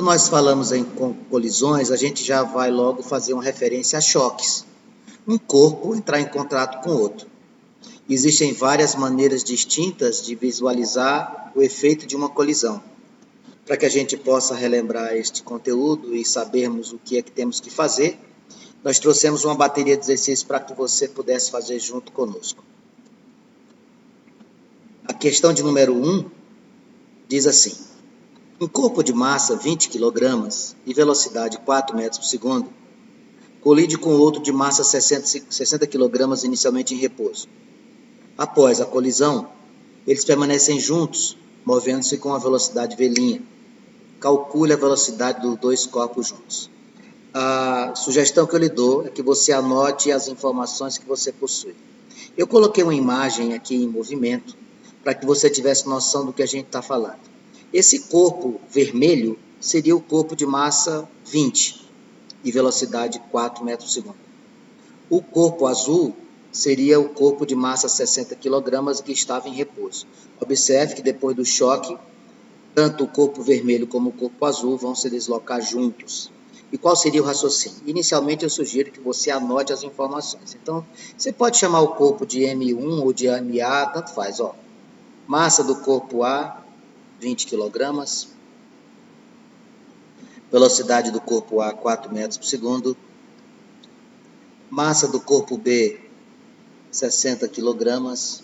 nós falamos em colisões, a gente já vai logo fazer uma referência a choques. Um corpo entrar em contato com outro. Existem várias maneiras distintas de visualizar o efeito de uma colisão. Para que a gente possa relembrar este conteúdo e sabermos o que é que temos que fazer, nós trouxemos uma bateria de exercícios para que você pudesse fazer junto conosco. A questão de número 1 diz assim: um corpo de massa 20 kg e velocidade 4 metros por segundo colide com outro de massa 60 kg inicialmente em repouso. Após a colisão, eles permanecem juntos, movendo-se com a velocidade v'. Calcule a velocidade dos dois corpos juntos. A sugestão que eu lhe dou é que você anote as informações que você possui. Eu coloquei uma imagem aqui em movimento para que você tivesse noção do que a gente está falando. Esse corpo vermelho seria o corpo de massa 20 e velocidade 4 metros por segundo. O corpo azul seria o corpo de massa 60 kg que estava em repouso. Observe que depois do choque, tanto o corpo vermelho como o corpo azul vão se deslocar juntos. E qual seria o raciocínio? Inicialmente eu sugiro que você anote as informações. Então, você pode chamar o corpo de M1 ou de MA, tanto faz. Ó. Massa do corpo A, 20 kg. Velocidade do corpo A, 4 metros por segundo. Massa do corpo B, 60 kg.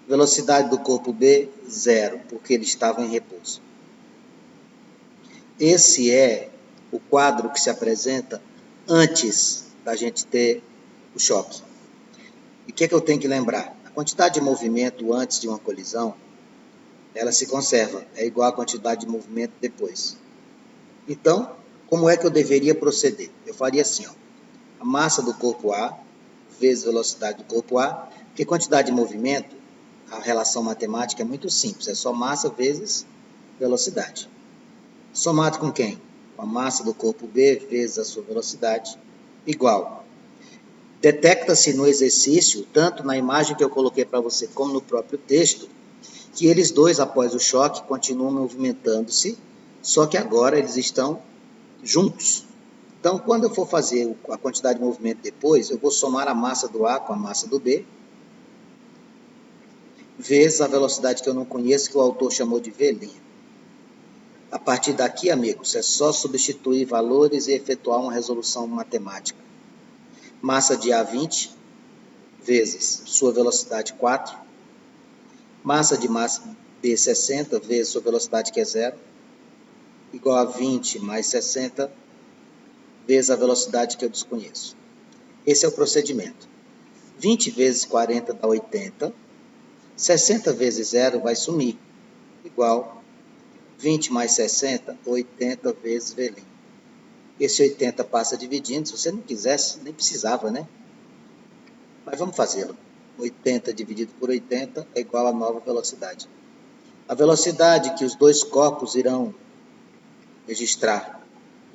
Velocidade do corpo B, 0, porque ele estava em repouso. Esse é o quadro que se apresenta antes da gente ter o choque. E o que é que eu tenho que lembrar? A quantidade de movimento antes de uma colisão, ela se conserva, é igual à quantidade de movimento depois. Então, como é que eu deveria proceder? Eu faria assim, ó, a massa do corpo A vezes a velocidade do corpo A, porque quantidade de movimento, a relação matemática é muito simples, é só massa vezes velocidade. Somado com quem? Com a massa do corpo B vezes a sua velocidade, igual. Detecta-se no exercício, tanto na imagem que eu coloquei para você, como no próprio texto, que eles dois, após o choque, continuam movimentando-se, só que agora eles estão juntos. Então, quando eu for fazer a quantidade de movimento depois, eu vou somar a massa do A com a massa do B, vezes a velocidade que eu não conheço, que o autor chamou de v'. A partir daqui, amigos, é só substituir valores e efetuar uma resolução matemática. Massa de A 20 vezes sua velocidade 4. Massa de massa B 60 vezes sua velocidade que é 0. Igual a 20 mais 60 vezes a velocidade que eu desconheço. Esse é o procedimento. 20 vezes 40 dá 80. 60 vezes 0 vai sumir. Igual 20 mais 60, 80 vezes v'. Esse 80 passa dividindo. Se você não quisesse, nem precisava, né? Mas vamos fazê-lo. 80 dividido por 80 é igual a nova velocidade. A velocidade que os dois corpos irão registrar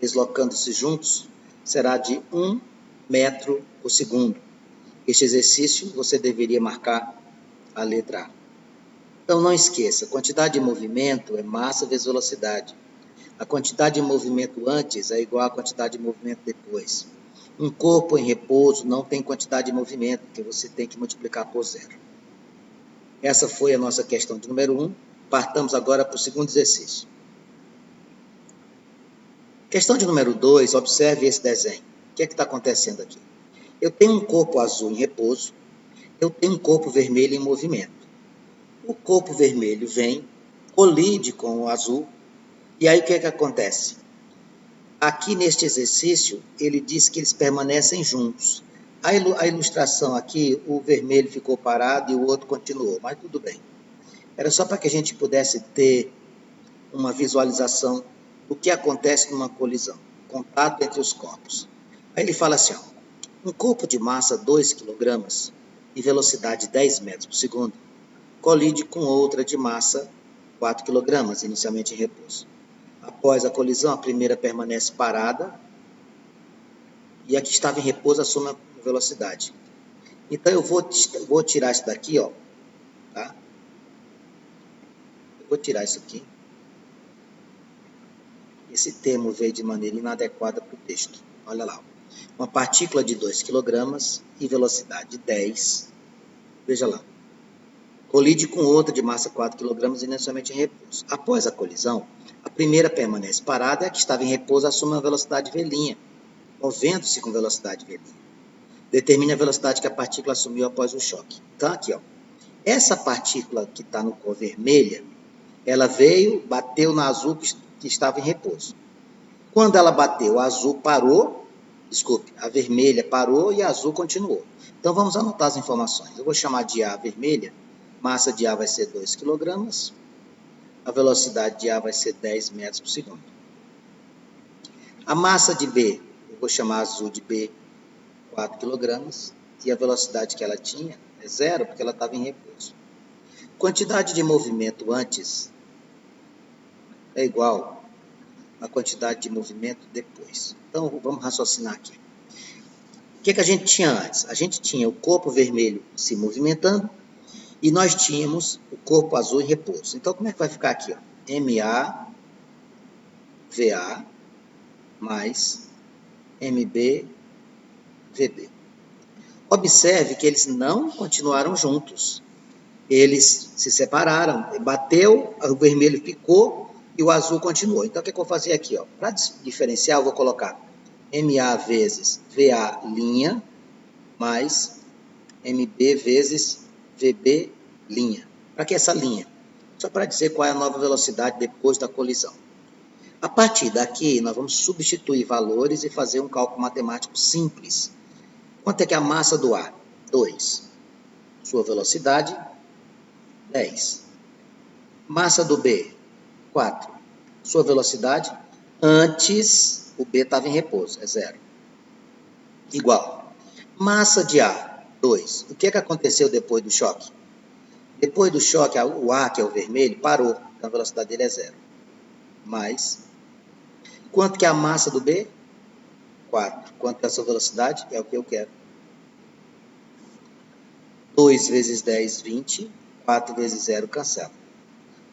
deslocando-se juntos será de 1 metro por segundo. Este exercício você deveria marcar a letra A. Então não esqueça, a quantidade de movimento é massa vezes velocidade. A quantidade de movimento antes é igual à quantidade de movimento depois. Um corpo em repouso não tem quantidade de movimento, porque você tem que multiplicar por 0. Essa foi a nossa questão de número 1. Partamos agora para o segundo exercício. Questão de número 2, observe esse desenho. O que é que está acontecendo aqui? Eu tenho um corpo azul em repouso, eu tenho um corpo vermelho em movimento. O corpo vermelho vem, colide com o azul, e aí o que é que acontece? Aqui neste exercício, ele diz que eles permanecem juntos. A ilustração aqui, o vermelho ficou parado e o outro continuou, mas tudo bem. Era só para que a gente pudesse ter uma visualização do que acontece numa colisão, contato entre os corpos. Aí ele fala assim, ó, um corpo de massa 2 kg e velocidade 10 metros por segundo colide com outra de massa 4 kg, inicialmente em repouso. Após a colisão, a primeira permanece parada e a que estava em repouso assume a velocidade. Então eu vou tirar isso daqui, ó, tá? Eu vou tirar isso aqui. esse termo veio de maneira inadequada para o texto. Olha lá. Uma partícula de 2 kg e velocidade de 10, veja lá, colide com outra de massa 4 kg inicialmente em repouso. Após a colisão, a primeira permanece parada e a que estava em repouso assume uma velocidade v', movendo-se com velocidade v'. Determine a velocidade que a partícula assumiu após o choque. Então, aqui, ó, essa partícula que está no cor vermelha, ela veio, bateu na azul que estava em repouso. Quando ela bateu, a azul parou, a vermelha parou e a azul continuou. Então, vamos anotar as informações. Eu vou chamar de A vermelha, massa de A vai ser 2 kg, a velocidade de A vai ser 10 metros por segundo. A massa de B, eu vou chamar azul de B, 4 kg, e a velocidade que ela tinha é 0, porque ela estava em repouso. Quantidade de movimento antes é igual à quantidade de movimento depois. Então, vamos raciocinar aqui. O que a gente tinha antes? A gente tinha o corpo vermelho se movimentando e nós tínhamos o corpo azul em repouso. Então, como é que vai ficar aqui? Ó? MA, VA, mais MB, VB. Observe que eles não continuaram juntos. Eles se separaram, bateu, o vermelho ficou e o azul continuou. Então, o que eu vou fazer aqui? Para diferenciar, eu vou colocar MA vezes VA linha, mais MB vezes VB linha. Para que essa linha? Só para dizer qual é a nova velocidade depois da colisão. A partir daqui, nós vamos substituir valores e fazer um cálculo matemático simples. Quanto é que é a massa do ar? 2. Sua velocidade, 10. Massa do B, 4. Sua velocidade, antes o B estava em repouso, é 0. Igual. Massa de A, 2. O que aconteceu depois do choque? Depois do choque, o A, que é o vermelho, parou. Então a velocidade dele é 0. Mais. Quanto que é a massa do B? 4. Quanto que é a sua velocidade? É o que eu quero. 2 vezes 10, 20. 4 vezes 0, cancela.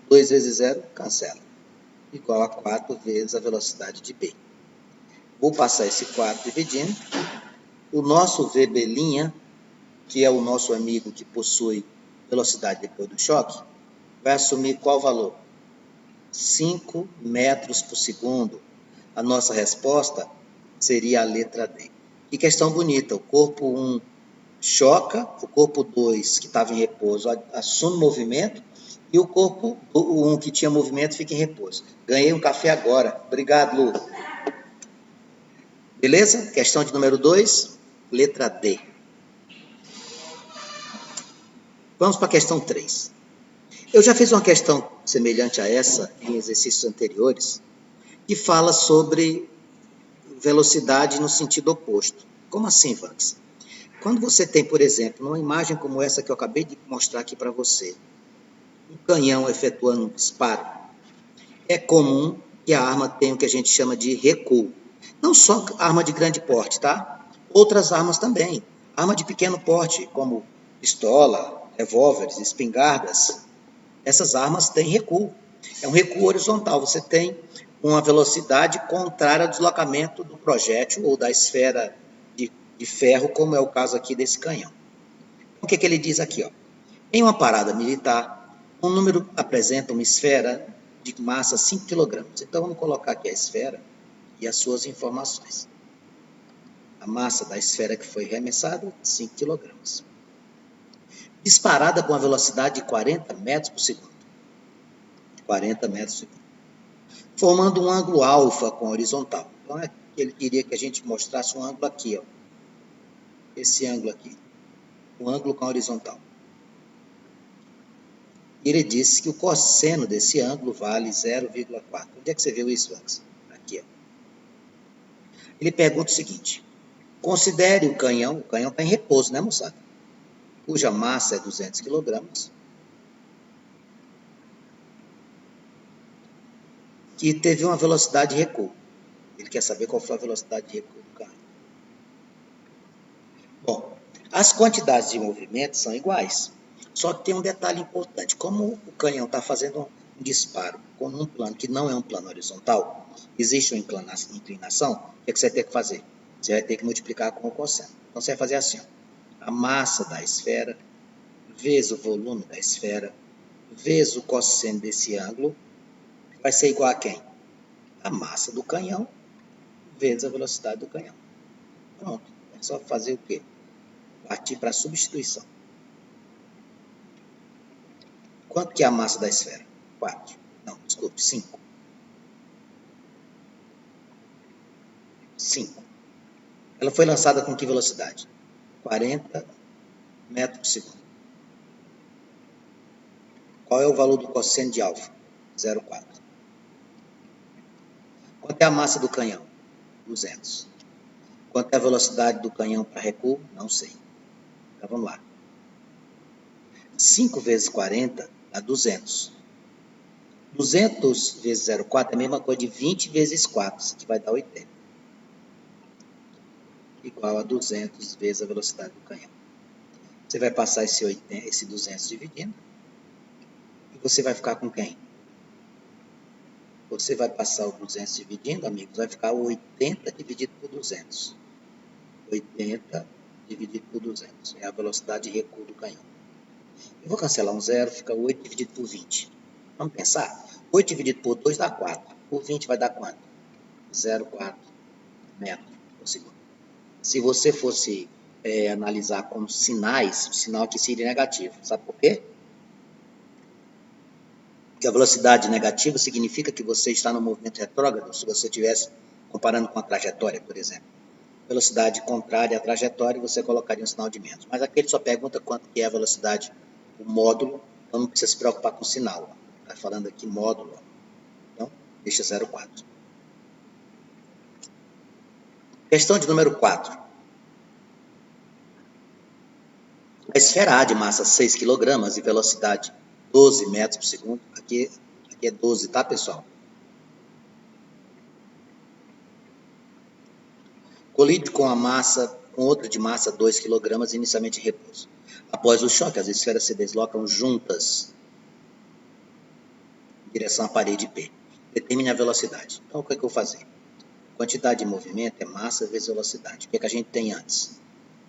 2 vezes 0, cancela. Igual a 4 vezes a velocidade de B. Vou passar esse 4 dividindo. O nosso VB', que é o nosso amigo que possui velocidade depois do choque, vai assumir qual valor? 5 metros por segundo. A nossa resposta seria a letra D. Que questão bonita. O corpo 1 choca, o corpo 2, que estava em repouso, assume movimento, e o corpo 1, que tinha movimento, fica em repouso. Ganhei um café agora. Obrigado, Lu. Beleza? Questão de número 2, letra D. Vamos para a questão 3. Eu já fiz uma questão semelhante a essa em exercícios anteriores, que fala sobre velocidade no sentido oposto. Como assim, Vax? Quando você tem, por exemplo, uma imagem como essa que eu acabei de mostrar aqui para você, um canhão efetuando um disparo, é comum que a arma tenha o que a gente chama de recuo. Não só arma de grande porte, tá? Outras armas também. Arma de pequeno porte, como pistola, revólveres, espingardas, essas armas têm recuo. É um recuo horizontal. Você tem uma velocidade contrária ao deslocamento do projétil ou da esfera de ferro, como é o caso aqui desse canhão. O que ele diz aqui? Em uma parada militar, um número apresenta uma esfera de massa 5 kg. Então, vamos colocar aqui a esfera e as suas informações. A massa da esfera que foi arremessada, 5 kg. Disparada com a velocidade de 40 metros por segundo. 40 metros por segundo. Formando um ângulo alfa com a horizontal. Então, ele queria que a gente mostrasse um ângulo aqui, esse ângulo aqui. Um ângulo com a horizontal. Ele disse que o cosseno desse ângulo vale 0,4. Onde é que você viu isso, Max? Aqui. Ele pergunta o seguinte. Considere o canhão está em repouso, né, moçada? Cuja massa é 200 kg. Que teve uma velocidade de recuo. Ele quer saber qual foi a velocidade de recuo do carro. Bom, as quantidades de movimento são iguais. Só que tem um detalhe importante. Como o canhão está fazendo um disparo com um plano que não é um plano horizontal, existe uma inclinação, o que você vai ter que fazer? Você vai ter que multiplicar com o cosseno. Então, você vai fazer assim, ó, a massa da esfera vezes o volume da esfera vezes o cosseno desse ângulo vai ser igual a quem? A massa do canhão vezes a velocidade do canhão. Pronto. É só fazer o quê? Partir para a substituição. Quanto que é a massa da esfera? 4. Não, desculpe, 5. 5. Ela foi lançada com que velocidade? 40 metros por segundo. Qual é o valor do cosseno de alfa? 0,4. Quanto é a massa do canhão? 200. Quanto é a velocidade do canhão para recuo? Não sei. Então vamos lá. 5 vezes 40 dá 200. 200 vezes 0,4 é a mesma coisa de 20 vezes 4, que vai dar 80. Igual a 200 vezes a velocidade do canhão. Você vai passar esse 200 dividindo. E você vai ficar com quem? Você vai passar o 200 dividindo, amigos, vai ficar 80 dividido por 200. 80 dividido por 200. É a velocidade de recuo do canhão. Eu vou cancelar um zero, fica 8 dividido por 20. Vamos pensar? 8 dividido por 2 dá 4. Por 20 vai dar quanto? 0,4 metros por segundo. Se você fosse analisar como sinais, o sinal aqui seria negativo. Sabe por quê? Porque a velocidade negativa significa que você está no movimento retrógrado, se você estivesse comparando com a trajetória, por exemplo. Velocidade contrária à trajetória, você colocaria um sinal de menos. Mas aqui ele só pergunta quanto que é a velocidade, o módulo, então não precisa se preocupar com o sinal. Está falando aqui módulo. Então, deixa 0,4. Questão de número 4. A esfera A de massa 6 kg e velocidade 12 metros por segundo. Aqui é 12, tá, pessoal? Colide com outra de massa 2 kg inicialmente em repouso. Após o choque, as esferas se deslocam juntas em direção à parede P. Determine a velocidade. Então, o que é que eu vou fazer? Quantidade de movimento é massa vezes velocidade. O que é que a gente tem antes?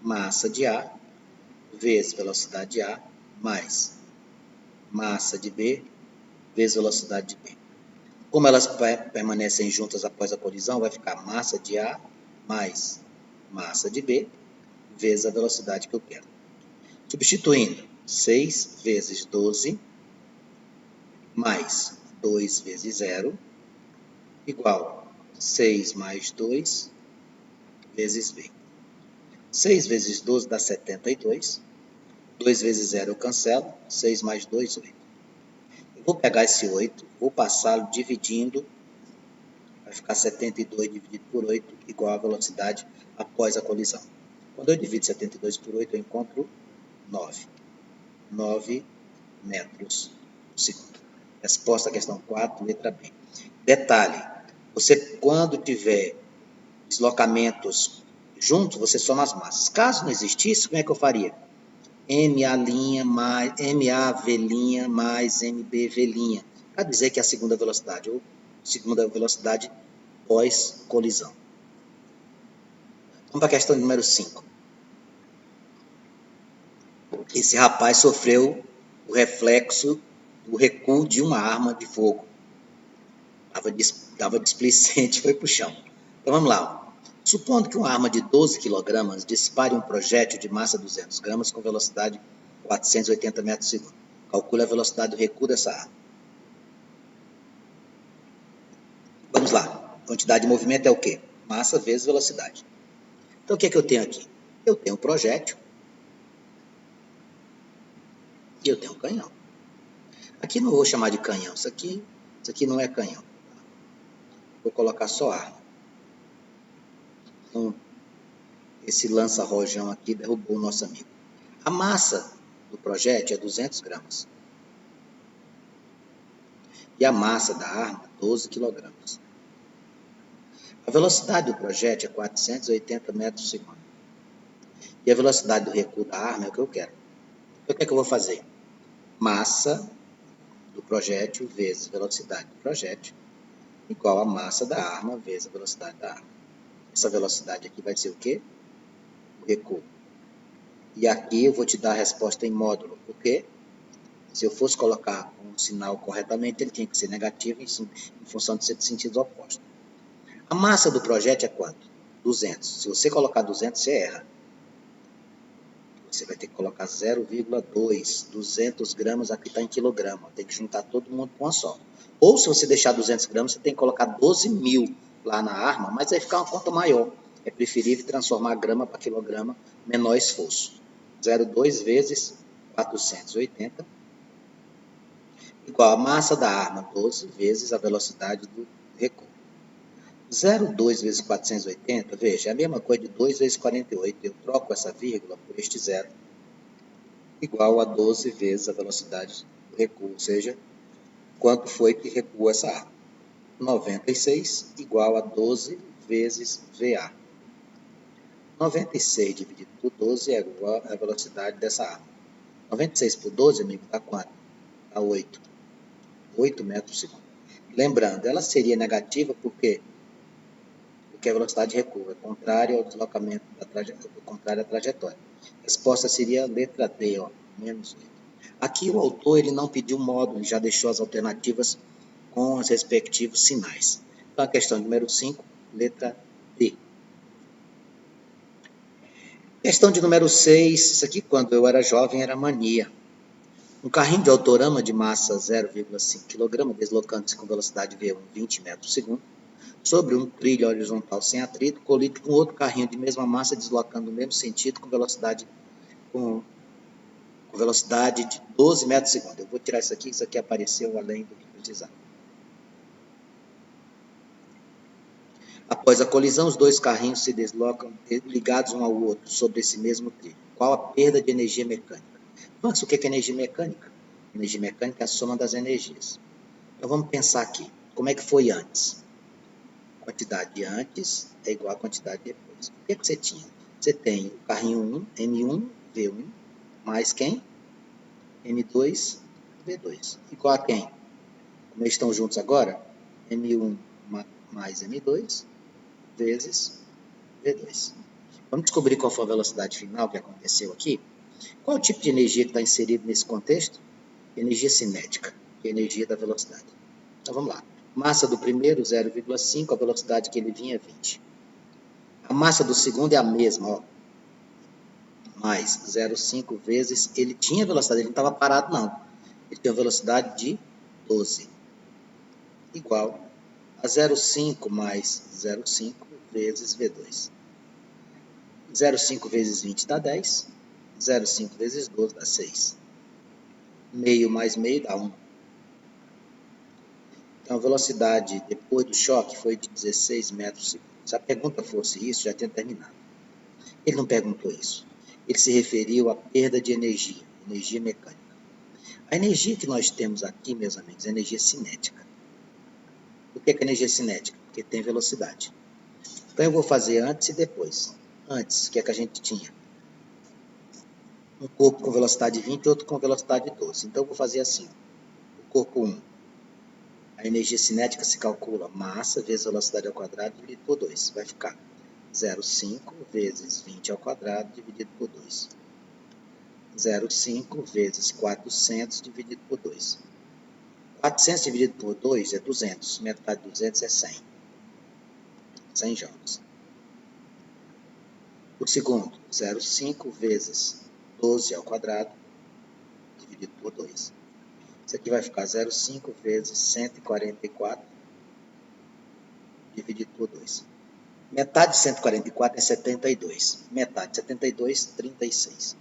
Massa de A vezes velocidade de A mais massa de B vezes velocidade de B. Como elas permanecem juntas após a colisão, vai ficar massa de A mais massa de B vezes a velocidade que eu quero. Substituindo, 6 vezes 12 mais 2 vezes 0 igual 6 mais 2 vezes B. 6 vezes 12 dá 72. 2 vezes 0 eu cancelo. 6 mais 2, 8. Eu vou pegar esse 8, vou passá-lo dividindo. Vai ficar 72 dividido por 8 igual a velocidade após a colisão. Quando eu divido 72 por 8, eu encontro 9. 9 metros por segundo. Resposta à questão 4, letra B. Detalhe, você quando tiver deslocamentos juntos, você soma as massas. Caso não existisse, como é que eu faria? MA' mais MAV' mais MBV', para dizer que é a segunda velocidade, ou segunda velocidade pós-colisão. Vamos para a questão número 5. Esse rapaz sofreu o reflexo do recuo de uma arma de fogo. Estava displicente, foi para o chão. Então vamos lá. Supondo que uma arma de 12 kg dispare um projétil de massa 200 gramas com velocidade 480 metros por segundo. Calcule a velocidade do recuo dessa arma. Vamos lá. Quantidade de movimento é o quê? Massa vezes velocidade. Então o que é que eu tenho aqui? Eu tenho um projétil e eu tenho um canhão. Aqui não vou chamar de canhão, isso aqui não é canhão. Vou colocar só arma. Então, esse lança-rojão aqui derrubou o nosso amigo. A massa do projétil é 200 gramas. E a massa da arma, 12 kg. A velocidade do projétil é 480 metros por segundo. E a velocidade do recuo da arma é o que eu quero. Então, o que é que eu vou fazer? Massa do projétil vezes velocidade do projétil, igual a massa da arma vezes a velocidade da arma. Essa velocidade aqui vai ser o quê? O recuo. E aqui eu vou te dar a resposta em módulo, porque se eu fosse colocar um sinal corretamente, ele tinha que ser negativo em função de ser de sentido oposto. A massa do projétil é quanto? 200. Se você colocar 200, você erra. Você vai ter que colocar 0,2. 200 gramas aqui está em quilograma. Tem que juntar todo mundo com uma só. Ou se você deixar 200 gramas, você tem que colocar 12.000 lá na arma, mas vai ficar uma conta maior. É preferível transformar grama para quilograma, menor esforço. 0,2 vezes 480 igual a massa da arma, 12 vezes a velocidade do recuo. 0,2 vezes 480, veja, é a mesma coisa de 2 vezes 48. Eu troco essa vírgula por este zero, igual a 12 vezes a velocidade do recuo, ou seja, quanto foi que recuou essa arma? 96 igual a 12 vezes VA. 96 dividido por 12 é igual à velocidade dessa arma. 96 por 12, amigo, dá quanto? Dá 8. 8 metros por segundo. Lembrando, ela seria negativa porque a velocidade de recuo é contrária ao deslocamento contrária à trajetória. A resposta seria a letra D, ó, menos 8. Aqui o autor ele não pediu módulo, ele já deixou as alternativas com os respectivos sinais. Então a questão número 5, letra D. Questão de número 6, isso aqui quando eu era jovem era mania. Um carrinho de autorama de massa 0,5 kg, deslocando-se com velocidade V1 20 metros por segundo, sobre um trilho horizontal sem atrito, colide com outro carrinho de mesma massa deslocando no mesmo sentido com velocidade de 12 metros por segundo. Eu vou tirar isso aqui apareceu além do que precisava. Após a colisão, os dois carrinhos se deslocam ligados um ao outro sobre esse mesmo trilho. Qual a perda de energia mecânica? Mas o que é energia mecânica? Energia mecânica é a soma das energias. Então vamos pensar aqui. Como é que foi antes? A quantidade antes é igual à quantidade depois. O que é que você tinha? Você tem o carrinho 1, M1, V1, mais quem? M2, V2. Igual a quem? Como eles estão juntos agora? M1 mais M2 vezes V2. Vamos descobrir qual foi a velocidade final que aconteceu aqui? Qual é o tipo de energia que está inserido nesse contexto? Energia cinética, que é a energia da velocidade. Então vamos lá. Massa do primeiro, 0,5, a velocidade que ele vinha é 20. A massa do segundo é a mesma, ó. Mais 0,5 vezes, ele tinha velocidade, ele não estava parado não. Ele tem uma velocidade de 12. Igual a 0,5 mais 0,5 vezes V2. 0,5 vezes 20 dá 10. 0,5 vezes 12 dá 6. Meio mais meio dá 1. Então, a velocidade depois do choque foi de 16 metros por segundo. Se a pergunta fosse isso, já tinha terminado. Ele não perguntou isso. Ele se referiu à perda de energia, energia mecânica. A energia que nós temos aqui, meus amigos, é energia cinética. Por que é energia cinética? Porque tem velocidade. Então, eu vou fazer antes e depois. Antes, o que é que a gente tinha? Um corpo com velocidade 20 e outro com velocidade 12. Então, eu vou fazer assim. O corpo 1. A energia cinética se calcula massa vezes velocidade ao quadrado dividido por 2. Vai ficar 0,5 vezes 20 ao quadrado dividido por 2. 0,5 vezes 400 dividido por 2. 400 dividido por 2 é 200. Metade de 200 é 100. 100 joules. O segundo, 0,5 vezes 12 ao quadrado dividido por 2. Isso aqui vai ficar 0,5 vezes 144 dividido por 2. Metade de 144 é 72. Metade de 72, 36.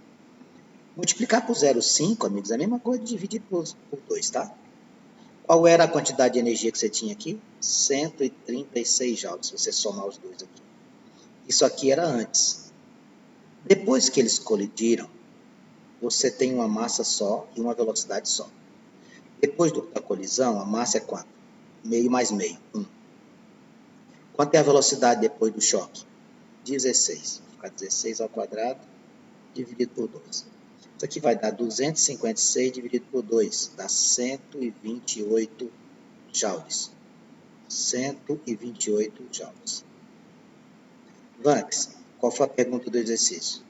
Multiplicar por 0,5, amigos, é a mesma coisa de dividir por 2, tá? Qual era a quantidade de energia que você tinha aqui? 136 joules, se você somar os dois aqui. Isso aqui era antes. Depois que eles colidiram, você tem uma massa só e uma velocidade só. Depois da colisão, a massa é quanto? Meio mais meio, 1. Quanto é a velocidade depois do choque? 16. Vai ficar 16 ao quadrado dividido por 2. Isso aqui vai dar 256 dividido por 2, dá 128 joules. 128 joules. Vanks, qual foi a pergunta do exercício?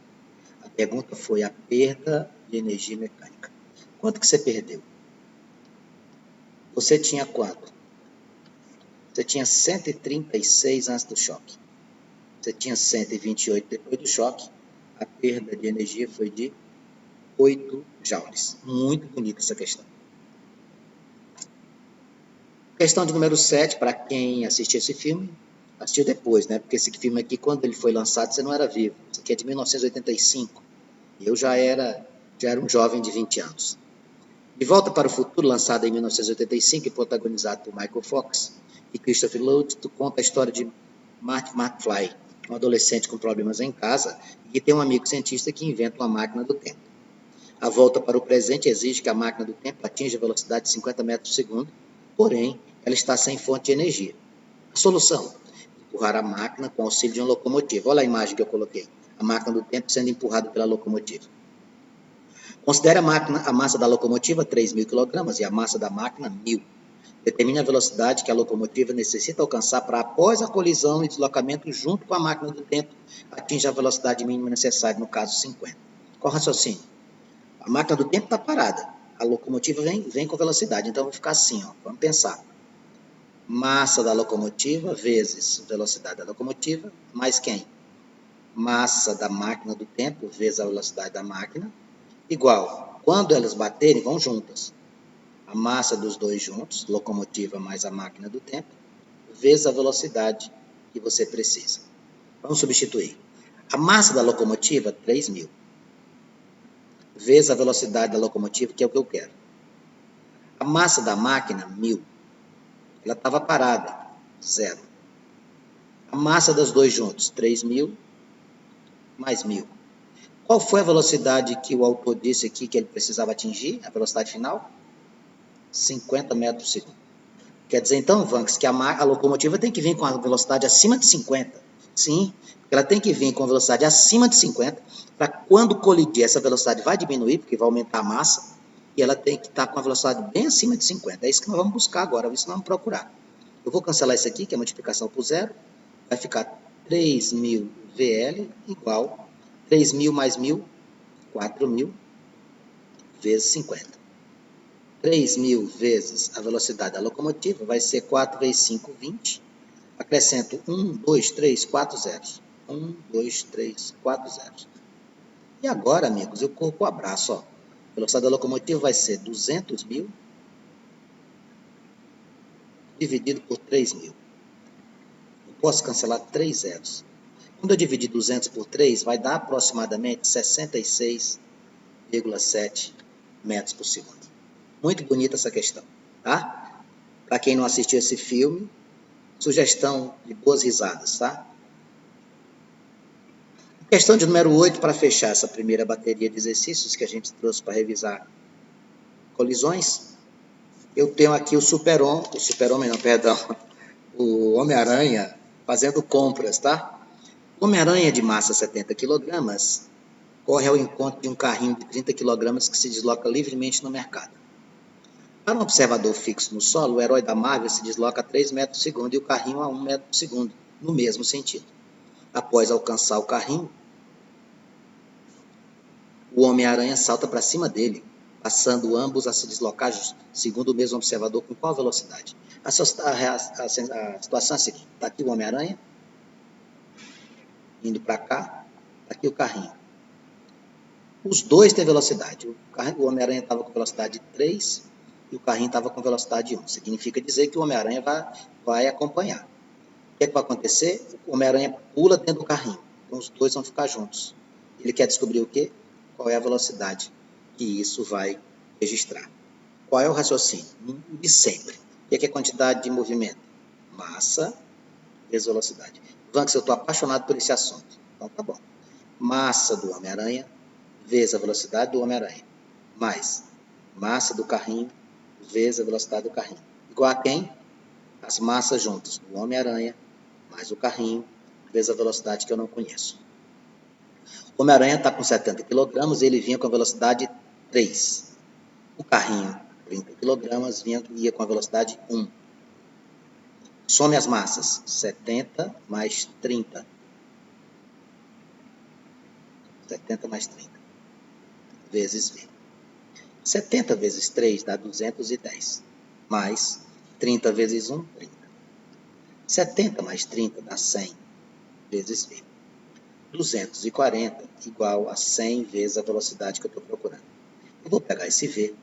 A pergunta foi a perda de energia mecânica. Quanto que você perdeu? Você tinha quanto? Você tinha 136 antes do choque. Você tinha 128 depois do choque. A perda de energia foi de 8 joules. Muito bonita essa questão. Questão de número 7, para quem assistiu esse filme, assistiu depois, né? Porque esse filme aqui, quando ele foi lançado, você não era vivo. Isso aqui é de 1985. E eu já era um jovem de 20 anos. De Volta para o Futuro, lançado em 1985 e protagonizado por Michael Fox e Christopher Lloyd, conta a história de Marty McFly, um adolescente com problemas em casa e que tem um amigo cientista que inventa uma máquina do tempo. A volta para o presente exige que a máquina do tempo atinja a velocidade de 50 metros por segundo, porém, ela está sem fonte de energia. A solução: empurrar a máquina com auxílio de uma locomotiva. Olha a imagem que eu coloquei. A máquina do tempo sendo empurrada pela locomotiva. Considere a massa da locomotiva 3.000 kg e a massa da máquina 1.000. Determine a velocidade que a locomotiva necessita alcançar para, após a colisão e deslocamento junto com a máquina do tempo, atingir a velocidade mínima necessária, no caso 50. Qual o raciocínio? A máquina do tempo está parada. A locomotiva vem com velocidade. Então, vai ficar assim. Ó. Vamos pensar. Massa da locomotiva vezes velocidade da locomotiva, mais quem? Massa da máquina do tempo vezes a velocidade da máquina, igual. Quando elas baterem, vão juntas. A massa dos dois juntos, locomotiva mais a máquina do tempo, vezes a velocidade que você precisa. Vamos substituir. A massa da locomotiva, 3.000. Vezes a velocidade da locomotiva, que é o que eu quero. A massa da máquina, 1.000. Ela estava parada, 0. A massa dos dois juntos, 3.000 mais 1.000. Qual foi a velocidade que o autor disse aqui que ele precisava atingir, a velocidade final? 50 metros por segundo. Quer dizer, então, Vanks, que a locomotiva tem que vir com a velocidade acima de 50. Sim, ela tem que vir com a velocidade acima de 50, para quando colidir, essa velocidade vai diminuir, porque vai aumentar a massa, e ela tem que estar com a velocidade bem acima de 50. É isso que nós vamos buscar agora, isso nós vamos procurar. Eu vou cancelar isso aqui, que é a multiplicação por zero, vai ficar 3.000 VL igual 3.000 mais 1.000, 4.000 vezes 50. 3.000 vezes a velocidade da locomotiva vai ser 4 vezes 5, 20. Acrescento 1, 2, 3, 4 zeros. 1, 2, 3, 4 zeros. E agora, amigos, eu corro o abraço. Ó. A velocidade da locomotiva vai ser 200.000 dividido por 3.000. Eu posso cancelar 3 zeros. Quando eu dividir 200 por 3, vai dar aproximadamente 66,7 metros por segundo. Muito bonita essa questão, tá? Para quem não assistiu esse filme, sugestão de boas risadas, tá? Questão de número 8, para fechar essa primeira bateria de exercícios que a gente trouxe para revisar colisões. Eu tenho aqui o o Homem-Aranha fazendo compras, tá? O Homem-Aranha de massa 70 kg corre ao encontro de um carrinho de 30 kg que se desloca livremente no mercado. Para um observador fixo no solo, o herói da Marvel se desloca a 3 metros por segundo e o carrinho a 1 metro por segundo, no mesmo sentido. Após alcançar o carrinho, o Homem-Aranha salta para cima dele, passando ambos a se deslocar, segundo o mesmo observador, com qual velocidade? A situação é a seguinte: está aqui o Homem-Aranha, indo para cá, está aqui o carrinho. Os dois têm velocidade. O Homem-Aranha estava com velocidade 3 e o carrinho estava com velocidade 1. Significa dizer que o Homem-Aranha vai acompanhar. O que é que vai acontecer? O Homem-Aranha pula dentro do carrinho. Então os dois vão ficar juntos. Ele quer descobrir o quê? Qual é a velocidade que isso vai registrar. Qual é o raciocínio? De sempre. O que é a quantidade de movimento? Massa vezes velocidade. Vanks, eu estou apaixonado por esse assunto. Então tá bom. Massa do Homem-Aranha vezes a velocidade do Homem-Aranha, mais massa do carrinho vezes a velocidade do carrinho. Igual a quem? As massas juntas, o Homem-Aranha mais o carrinho vezes a velocidade que eu não conheço. O Homem-Aranha está com 70 kg, ele vinha com a velocidade 3. O carrinho, 30 kg, ia com a velocidade 1. Some as massas, 70 mais 30. 70 mais 30, vezes V. 70 vezes 3 dá 210, mais 30 vezes 1, 30. 70 mais 30 dá 100, vezes V. 240 igual a 100 vezes a velocidade que eu estou procurando. Eu vou pegar esse V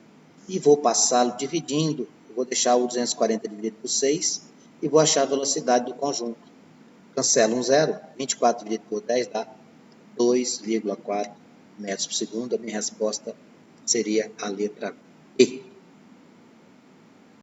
e vou passá-lo dividindo. Eu vou deixar o 240 dividido por 6 e vou achar a velocidade do conjunto. Cancelo um zero, 24 dividido por 10 dá 2,4 metros por segundo. A minha resposta seria a letra E.